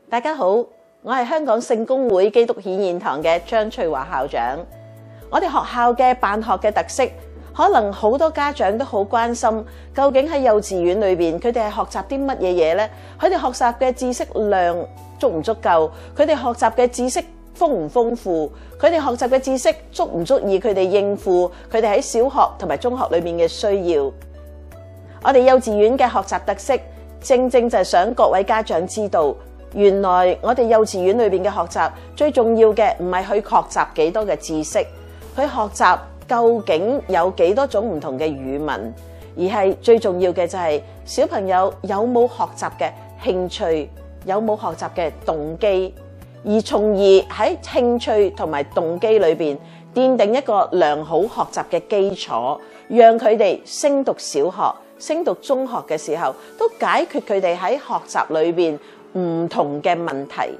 大家好，我係香港聖公會基督顯現堂嘅張翠華校長。我哋學校嘅辦學嘅特色，可能好多家長都好關心，究竟喺幼稚園裏邊佢哋係學習啲乜嘢嘢呢？佢哋學習嘅知識量足唔足夠？佢哋學習嘅知識豐唔豐富？佢哋學習嘅知識足唔足以佢哋應付佢哋喺小學同埋中學裏面嘅需要？我哋幼稚園嘅學習特色，正正就係想各位家長知道，原來我哋幼稚園裏邊嘅學習最重要嘅唔係去學習幾多嘅知識，去學習究竟有幾多種唔同嘅語文，而係最重要嘅就係小朋友有冇學習嘅興趣，有冇學習嘅動機，而從而喺興趣同埋動機裏邊奠定一個良好學習嘅基礎，讓佢哋升讀小學、升讀中學嘅時候，都解決佢哋喺學習裏邊唔同嘅問題。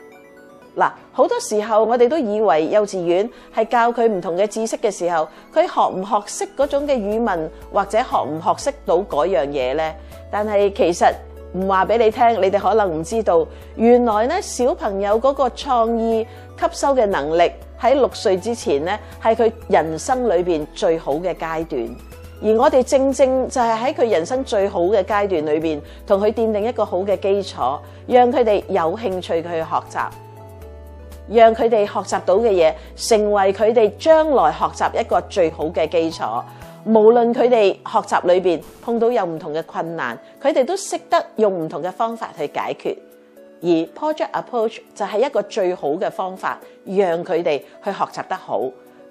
嗱，好多時候我哋都以為幼稚園係教佢唔同嘅知識嘅時候，佢學唔學識嗰種嘅語文，或者學唔學識到嗰樣嘢呢？但係其實唔話俾你聽，你哋可能唔知道，原來咧小朋友嗰個創意吸收嘅能力喺6歲之前咧，係佢人生裏邊最好嘅階段。而我哋正正就係喺佢人生最好嘅階段裏邊，同佢奠定一個好嘅基礎，讓佢哋有興趣去學習，讓佢哋學習到嘅嘢成為佢哋將來學習一個最好嘅基礎。無論佢哋學習裏邊碰到有唔同嘅困難，佢哋都識得用唔同嘅方法去解決。而 Project Approach 就係一個最好嘅方法，讓佢哋去學習得好。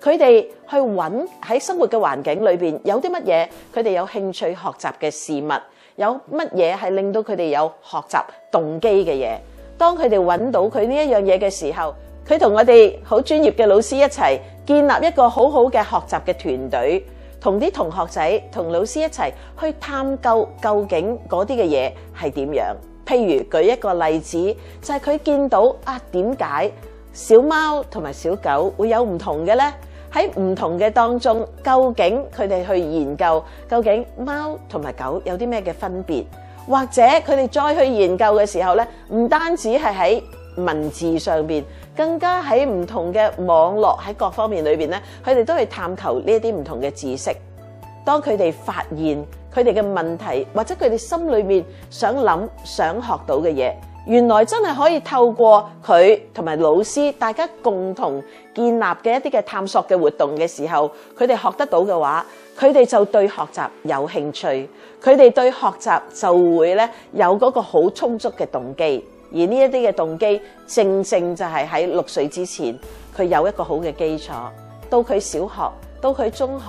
佢哋去揾喺生活嘅環境裏邊有啲乜嘢，佢哋有興趣學習嘅事物，有乜嘢係令到佢哋有學習動機嘅嘢。當佢哋揾到佢呢一樣嘢嘅時候，佢同我哋好專業嘅老師一齊建立一個好好嘅學習嘅團隊，同啲同學仔同老師一齊去探究究竟嗰啲嘅嘢係點樣。譬如舉一個例子，就係佢見到點解小貓同埋小狗會有唔同嘅呢？喺唔同嘅當中，究竟佢哋去研究究竟貓同埋狗有啲咩嘅分別，或者佢哋再去研究嘅時候咧，唔單止係喺文字上邊，更加喺唔同嘅網絡喺各方面裏邊咧，佢哋都去探求呢一啲唔同嘅知識。當佢哋發現佢哋嘅問題，或者佢哋心裏面想諗想學到嘅嘢，原來真係可以透過佢同埋老師大家共同建立嘅一啲嘅探索嘅活動嘅時候，佢哋學得到嘅話，佢哋就對學習有興趣，佢哋對學習就會咧有嗰個好充足嘅動機。而呢一啲嘅動機正正就係喺6歲之前，佢有一個好嘅基礎，到佢小學，到佢中學，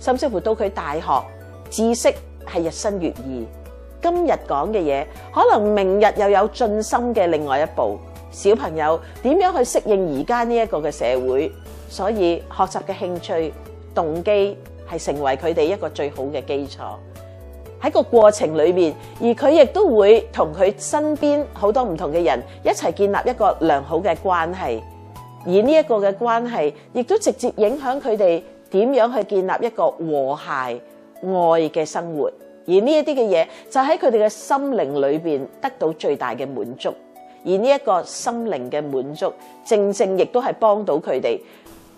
甚至乎到佢大學，知識係日新月異。今日講嘅嘢，可能明日又有進深嘅另外一步。小朋友點樣去適應而家呢一個嘅社會？所以學習嘅興趣、動機係成為佢哋一個最好嘅基礎。喺個過程裏面，而佢亦都會同佢身邊好多唔同嘅人一齊建立一個良好嘅關係。而呢一個嘅關係，亦都直接影響佢哋點樣去建立一個和諧愛嘅生活。而呢一啲嘅嘢就喺佢哋嘅心靈裏邊得到最大嘅滿足，而呢一個心靈嘅滿足，正正亦都係幫到佢哋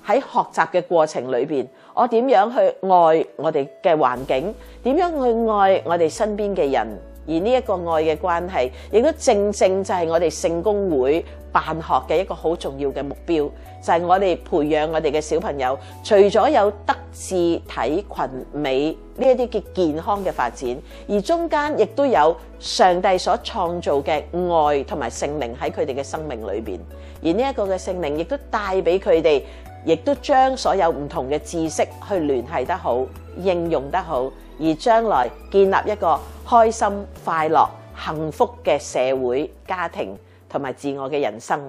喺學習嘅過程裏邊，我點樣去愛我哋嘅環境，點樣去愛我哋身邊嘅人。而呢一個愛嘅關係，亦都正正就係我哋聖公會辦學嘅一個好重要嘅目標，就係我哋培養我哋嘅小朋友，除咗有德智體群美呢一啲嘅健康嘅發展，而中間亦都有上帝所創造嘅愛同埋聖靈喺佢哋嘅生命裏邊。而呢一個嘅聖靈亦都帶俾佢哋，亦都將所有唔同嘅知識去聯繫得好，應用得好，而將來建立一個開心、快樂、幸福嘅社會、家庭同埋自我嘅人生。